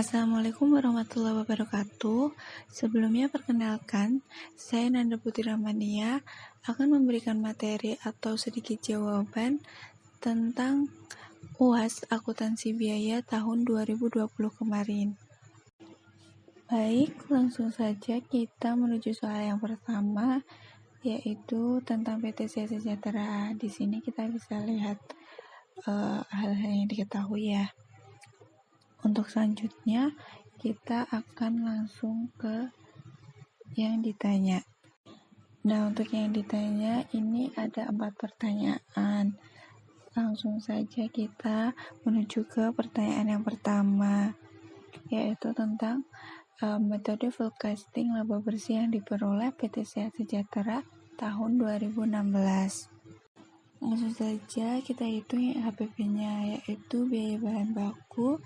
Assalamualaikum warahmatullahi wabarakatuh. Sebelumnya perkenalkan, saya Nanda Putri Ramania akan memberikan materi atau sedikit jawaban tentang UAS Akuntansi Biaya tahun 2020 kemarin. Baik, langsung saja kita menuju soal yang pertama, yaitu tentang PT Siа Sejahtera. Di sini kita bisa lihat hal-hal yang diketahui ya. Untuk selanjutnya, kita akan langsung ke yang ditanya. Nah, untuk yang ditanya ini ada 4 pertanyaan. Langsung saja kita menuju ke pertanyaan yang pertama, yaitu tentang metode forecasting laba bersih yang diperoleh PT Sia Sejahtera tahun 2016. Langsung saja kita hitung HPP-nya, yaitu biaya bahan baku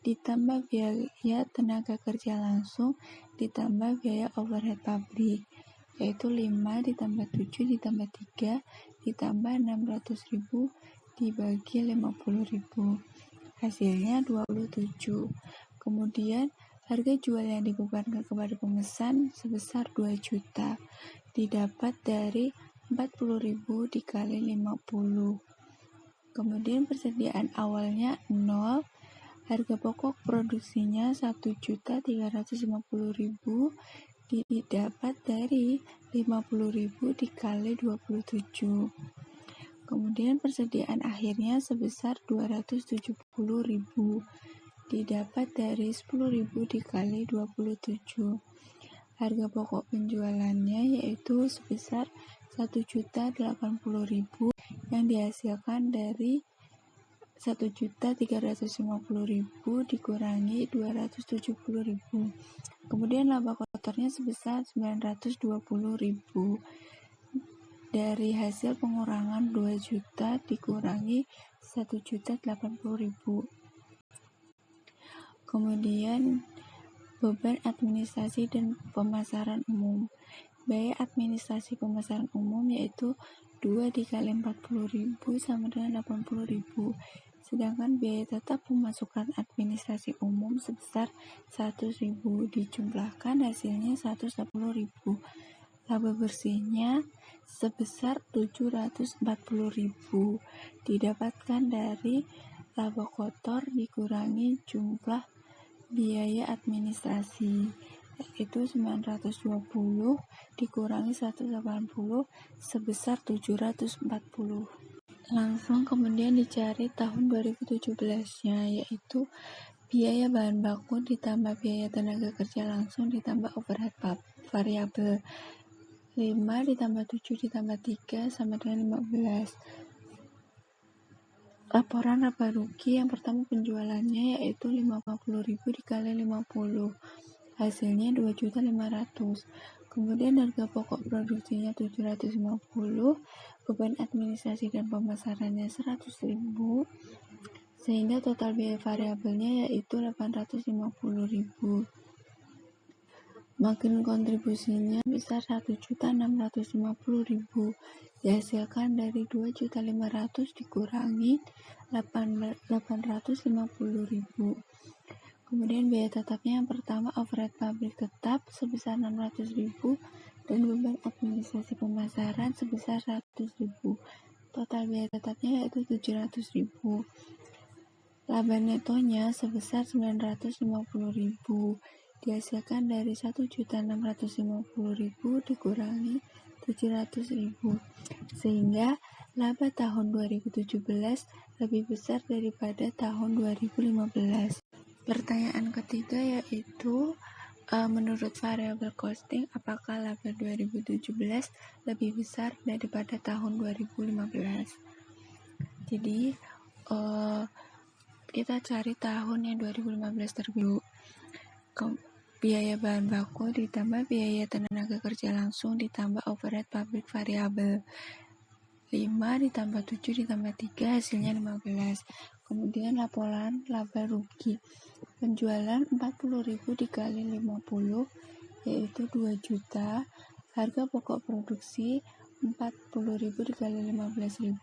ditambah biaya tenaga kerja langsung ditambah biaya overhead pabrik, yaitu 5 ditambah 7 ditambah 3 ditambah 600.000 dibagi 50.000, hasilnya 27. Kemudian harga jual yang dibebankan kepada pemesan sebesar 2 juta didapat dari 40.000 dikali 50. Kemudian persediaan awalnya 0, harga pokok produksinya 1.350.000 didapat dari 50.000 dikali 27. Kemudian persediaan akhirnya sebesar 270.000 didapat dari 10.000 dikali 27. Harga pokok penjualannya yaitu sebesar 1.080.000 yang dihasilkan dari 1.350.000 dikurangi 270.000. Kemudian laba kotornya sebesar 920.000 dari hasil pengurangan 2 juta dikurangi 1.080.000. Kemudian beban administrasi dan pemasaran umum. Biaya administrasi pemasaran umum yaitu 2 dikali 40.000 sama dengan 80.000. Sedangkan biaya tetap pemasukan administrasi umum sebesar 100.000 dijumlahkan hasilnya 180.000. Laba bersihnya sebesar 740.000 didapatkan dari laba kotor dikurangi jumlah biaya administrasi, yaitu 920 dikurangi 180 sebesar 740. Langsung kemudian dicari tahun 2017-nya, yaitu biaya bahan baku ditambah biaya tenaga kerja langsung ditambah overhead variabel. 5 ditambah 7 ditambah 3 sama dengan 15. Laporan laba rugi yang pertama penjualannya yaitu 50.000 dikali 50. Hasilnya 2.500.000. Kemudian harga pokok produksinya 750, beban administrasi dan pemasarannya 100.000, sehingga total biaya variabelnya yaitu 850.000. Makin kontribusinya besar 1.650.000 dihasilkan dari 2.500.000 dikurangi 850.000. Kemudian biaya tetapnya yang pertama overhead pabrik tetap sebesar 600.000 dan beban administrasi pemasaran sebesar 100.000. Total biaya tetapnya yaitu 700.000. Laba netonya sebesar 950.000 dihasilkan dari 1.650.000 dikurangi 700.000, sehingga laba tahun 2017 lebih besar daripada tahun 2015. Pertanyaan ketiga yaitu menurut variabel costing apakah laba 2017 lebih besar daripada tahun 2015. Jadi kita cari tahun yang 2015 terlebih. Biaya bahan baku ditambah biaya tenaga kerja langsung ditambah overhead pabrik variabel. 5 ditambah 7 ditambah 3 hasilnya 15. Kemudian laporan laba rugi. Penjualan 40.000 dikali 50 yaitu 2 juta. Harga pokok produksi 40.000 dikali 15.000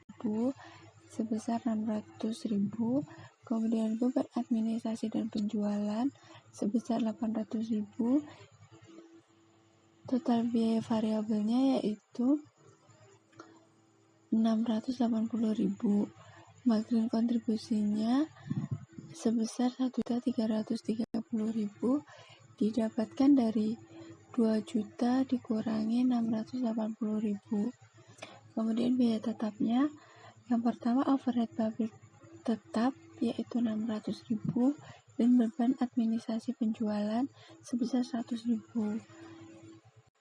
sebesar 600.000. Kemudian beban administrasi dan penjualan sebesar 800.000. Total biaya variabelnya yaitu 680.000. Margin kontribusinya sebesar 1.330.000 didapatkan dari 2 juta dikurangi 680.000. Kemudian biaya tetapnya, yang pertama overhead pabrik tetap yaitu 600.000 dan beban administrasi penjualan sebesar 100.000.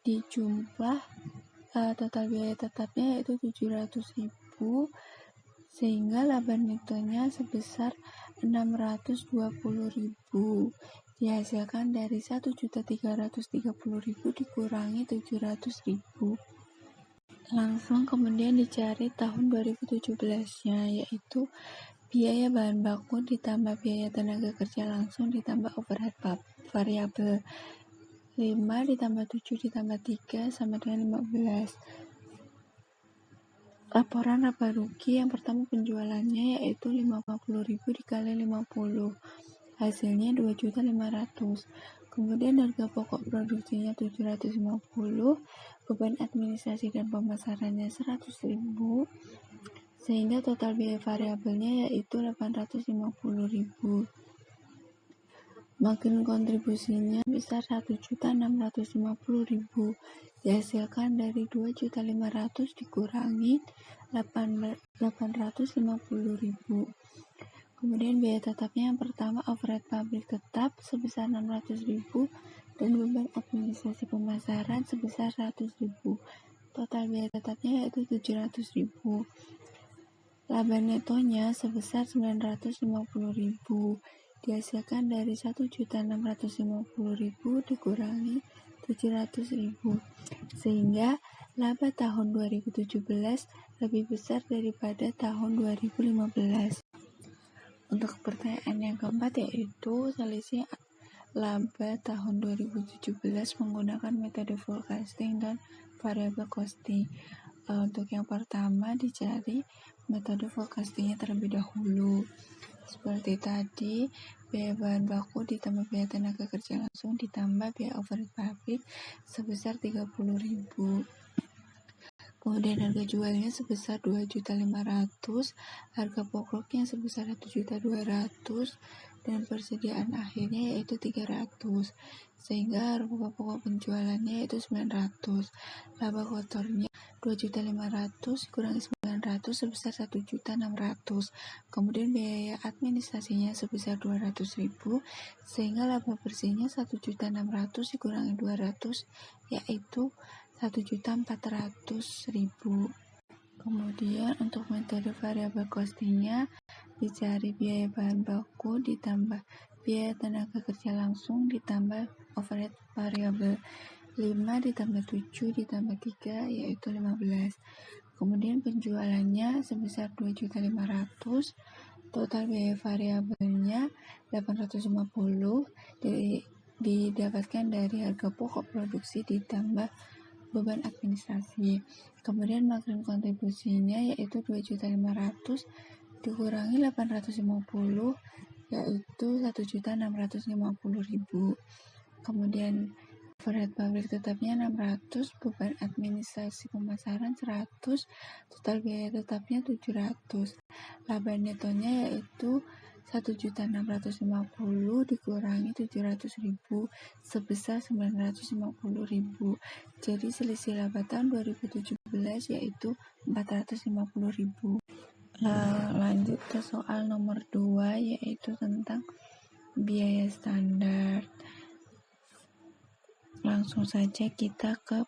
Dijumlah total biaya tetapnya yaitu 700.000 sehingga laba netonya sebesar 620.000 dihasilkan dari 1.330.000 dikurangi 700.000. Langsung kemudian dicari tahun 2017-nya, yaitu biaya bahan baku ditambah biaya tenaga kerja langsung ditambah overhead variabel. 5 ditambah 7 ditambah 3 sama dengan 15. Laporan laba rugi yang pertama penjualannya yaitu 50.000 dikali 50. Hasilnya 2.500.000. Kemudian harga pokok produksinya 750, beban administrasi dan pemasarannya 100.000, sehingga total biaya variabelnya yaitu 850.000. Margin kontribusinya besar 1.650.000 dihasilkan dari 2.500.000 dikurangi 850.000. Kemudian biaya tetapnya yang pertama overhead pabrik tetap sebesar 600.000 dan beban administrasi pemasaran sebesar 100.000. Total biaya tetapnya yaitu 700.000. Laba netonya sebesar 950.000 dihasilkan dari 1.650.000 dikurangi 700.000 sehingga laba tahun 2017 lebih besar daripada tahun 2015. Untuk pertanyaan yang keempat yaitu selisih laba tahun 2017 menggunakan metode forecasting dan variable costing. Untuk yang pertama dicari metode forecastingnya terlebih dahulu. Seperti tadi, biaya bahan baku ditambah biaya tenaga kerja langsung ditambah biaya overhead pabrik sebesar 30.000. Kemudian harga jualnya sebesar 2.500.000, harga pokoknya sebesar 1.200.000 dan persediaan akhirnya yaitu 300. Sehingga harga pokok penjualannya yaitu 900. Laba kotornya 2.500.000 kurangi 900 sebesar 1.600.000. Kemudian biaya administrasinya sebesar 200.000 sehingga laba bersihnya 1.600.000 dikurangi 200 yaitu 1.400.000. Kemudian untuk metode variable costingnya dicari biaya bahan baku ditambah biaya tenaga kerja langsung ditambah overhead variable. 5 ditambah 7 ditambah 3 yaitu 15. Kemudian penjualannya sebesar 2.500.000, total biaya variabelnya 850 didapatkan dari harga pokok produksi ditambah beban administrasi. Kemudian margin kontribusinya yaitu 2.500.000 dikurangi 850 yaitu 1.650.000. Kemudian overhead pabrik tetapnya 600, beban administrasi pemasaran 100, total biaya tetapnya 700. Laba netonya yaitu 1.650 dikurangi 700.000 sebesar 950.000. Jadi selisih laba tahun 2017 yaitu 450.000. Lanjut ke soal nomor 2 yaitu tentang biaya standar. Langsung saja kita ke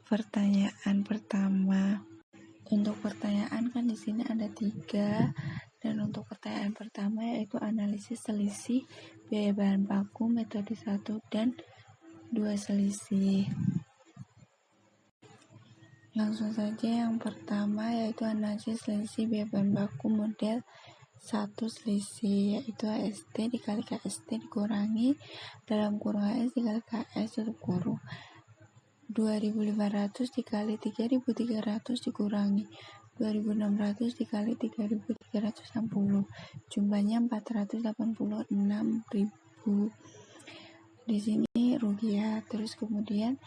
pertanyaan pertama. Untuk pertanyaan kan di sini ada 3, dan untuk pertanyaan pertama yaitu analisis selisih biaya bahan baku metode 1 dan 2 selisih. Langsung saja yang pertama yaitu analisis selisih biaya bahan baku model 1 selisih yaitu AST dikali KST dikurangi dalam kurung AS dikali KS tutup kurung 2.500 dikali 3.300 dikurangi 2.600 dikali 3.300 360. Jumlahnya 486.000. Di sini rugi ya. Terus kemudian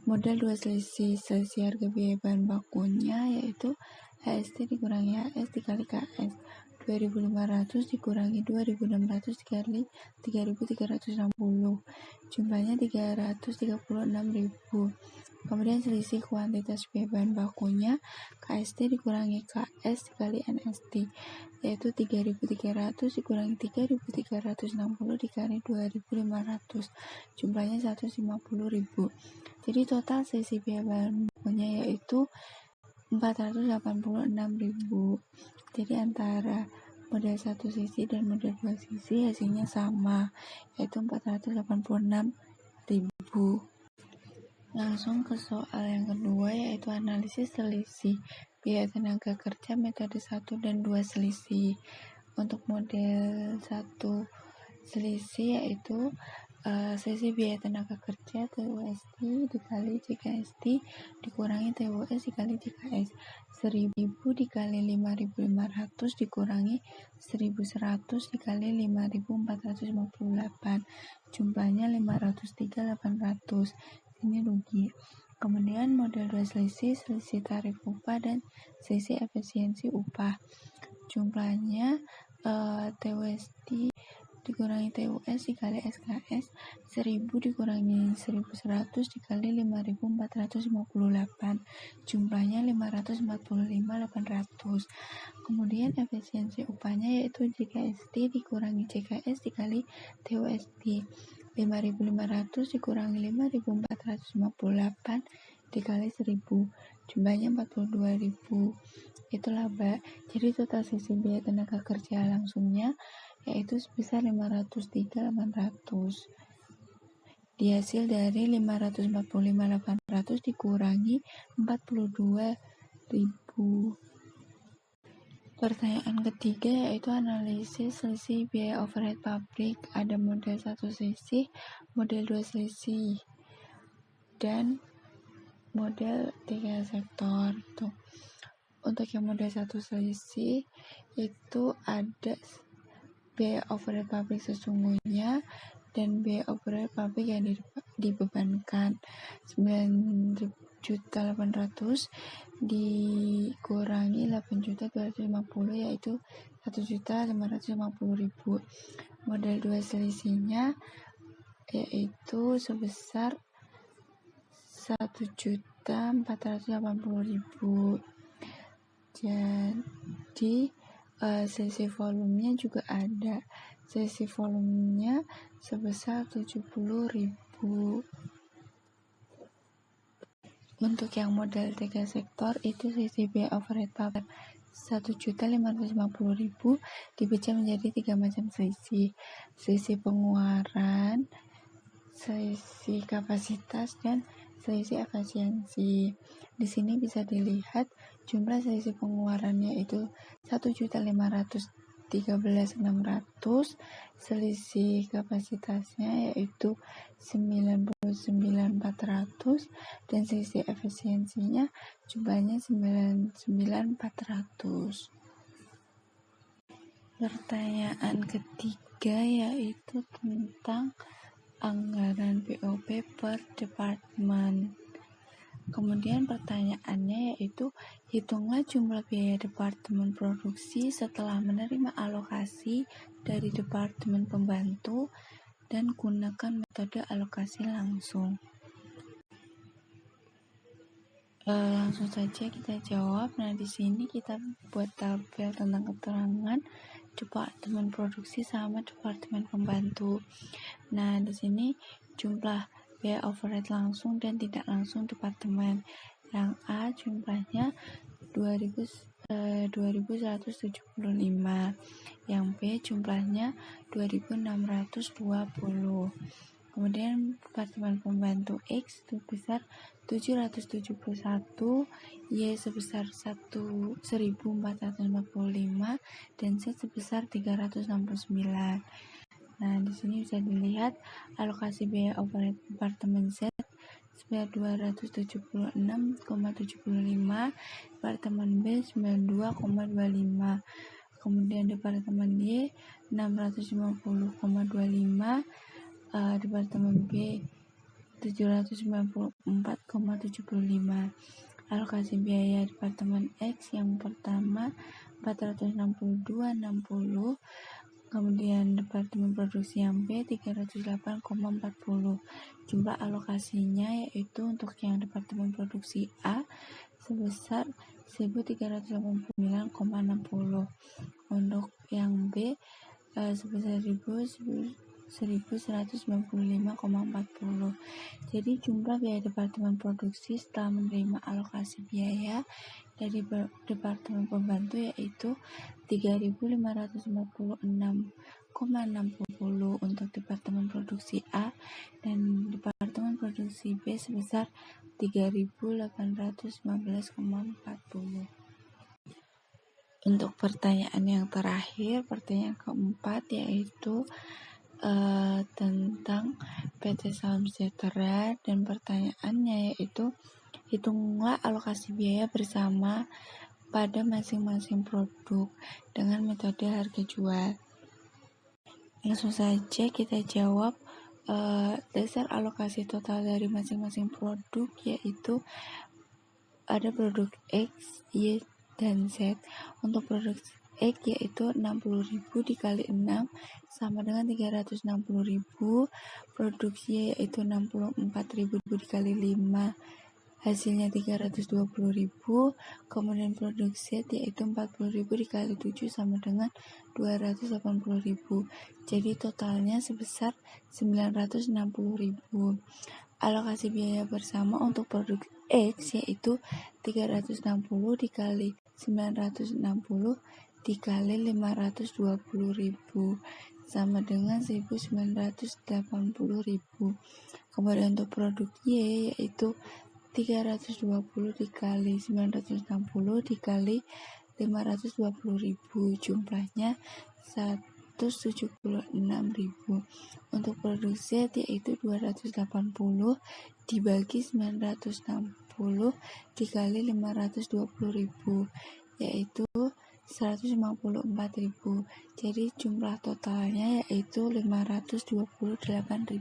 model dua selisih harga biaya bahan bakunya yaitu HST dikurangi HS dikali KS. 2.500 dikurangi 2.600 dikali 3.360. Jumlahnya 336.000. Kemudian selisih kuantitas biaya bahan bakunya KST dikurangi KS dikali NST yaitu 3.300 dikurangi 3.360 dikali 2.500. Jumlahnya 150.000. Jadi total selisih biaya bahan bakunya yaitu 486.000. Jadi antara model satu sisi dan model dua sisi hasilnya sama, yaitu 486.000. Langsung ke soal yang kedua, yaitu analisis selisih biaya tenaga kerja metode 1 dan 2 selisih. Untuk model 1 selisih yaitu selisih biaya tenaga kerja TUST dikali JKST dikurangi TUS dikali JKS. 1.000 dikali 5.500 dikurangi 1.100 dikali 5.458. Jumlahnya 503.800. Ini rugi. Kemudian model 2 selisih tarif upah dan selisih efisiensi upah. Jumlahnya TUST dikurangi TUS dikali SKS. 1.000 dikurangi 1.100 dikali 5.458. Jumlahnya 545.800. Kemudian efisiensi upahnya yaitu JKST dikurangi JKS dikali TUST. 5.500 dikurangi 5.458 dikali 1.000. Jumlahnya 42.000. Itu laba. Jadi total sisi biaya tenaga kerja langsungnya yaitu sebesar 503.800. Dihasil dari 545.800 dikurangi 42.000. Pertanyaan ketiga yaitu analisis selisih biaya overhead pabrik. Ada model satu selisih, model dua selisih, dan model 3 sektor. Untuk yang model satu selisih itu ada biaya overhead pabrik sesungguhnya dan biaya overhead pabrik yang dibebankan 9.800.000 dikurangi 8.250 yaitu 1.550.000. Model 2 selisihnya yaitu sebesar 1.480.000. Jadi selisih volumenya juga ada. Selisih volumenya sebesar 70.000. Untuk yang model 3 sektor itu selisih biaya overhead pabrik 1.550.000 dipecah menjadi 3 macam selisih. Selisih pengeluaran, selisih kapasitas, dan selisih efisiensi. Di sini bisa dilihat jumlah selisih pengeluarannya itu 1.513.600, selisih kapasitasnya yaitu 99.400 dan selisih efisiensinya jumlahnya 99.400. Pertanyaan ketiga yaitu tentang anggaran BOP per departemen. Kemudian pertanyaannya yaitu hitunglah jumlah biaya departemen produksi setelah menerima alokasi dari departemen pembantu dan gunakan metode alokasi langsung. Langsung saja kita jawab. Nah, di sini kita buat tabel tentang keterangan departemen produksi sama departemen pembantu. Nah, di sini jumlah biaya overhead langsung dan tidak langsung departemen. Yang A jumlahnya 2.175, yang B jumlahnya 2.620. Kemudian departemen pembantu X sebesar 771, Y sebesar 1.445 dan Z sebesar 369. Nah, di sini bisa dilihat alokasi biaya overhead departemen Z sebesar 276,75, departemen B 92,25. kemudian departemen Y 650,25, departemen B 794,75. Alokasi biaya departemen X yang pertama 462,60, kemudian departemen produksi yang B 308,40. Jumlah alokasinya yaitu untuk yang departemen produksi A sebesar 1.389,60, untuk yang B sebesar 1.195,40. Jadi jumlah biaya departemen produksi setelah menerima alokasi biaya dari departemen pembantu yaitu 3.546,60 untuk departemen produksi A, dan departemen produksi B sebesar 3.815,40. Untuk pertanyaan yang terakhir, pertanyaan keempat, yaitu tentang PT Salam Sejahtera, dan pertanyaannya yaitu hitunglah alokasi biaya bersama pada masing-masing produk dengan metode harga jual. Langsung saja kita jawab. Dasar alokasi total dari masing-masing produk yaitu ada produk X, Y, dan Z. Untuk produk X yaitu 60.000 dikali 6 sama dengan 360.000. Produk Y yaitu 64.000 dikali 5 hasilnya 320.000. Kemudian produk Z yaitu 40.000 dikali 7 sama dengan 280.000. Jadi totalnya sebesar 960.000. Alokasi biaya bersama untuk produk X yaitu 360 dikali 960 dikali 520.000 sama dengan 1.980.000. Kemudian untuk produk Y yaitu 320 dikali 960 dikali 520.000, jumlahnya 176.000. Untuk produk Z yaitu 280 dibagi 960 dikali 520.000 yaitu 154.000. Jadi jumlah totalnya yaitu 528.000.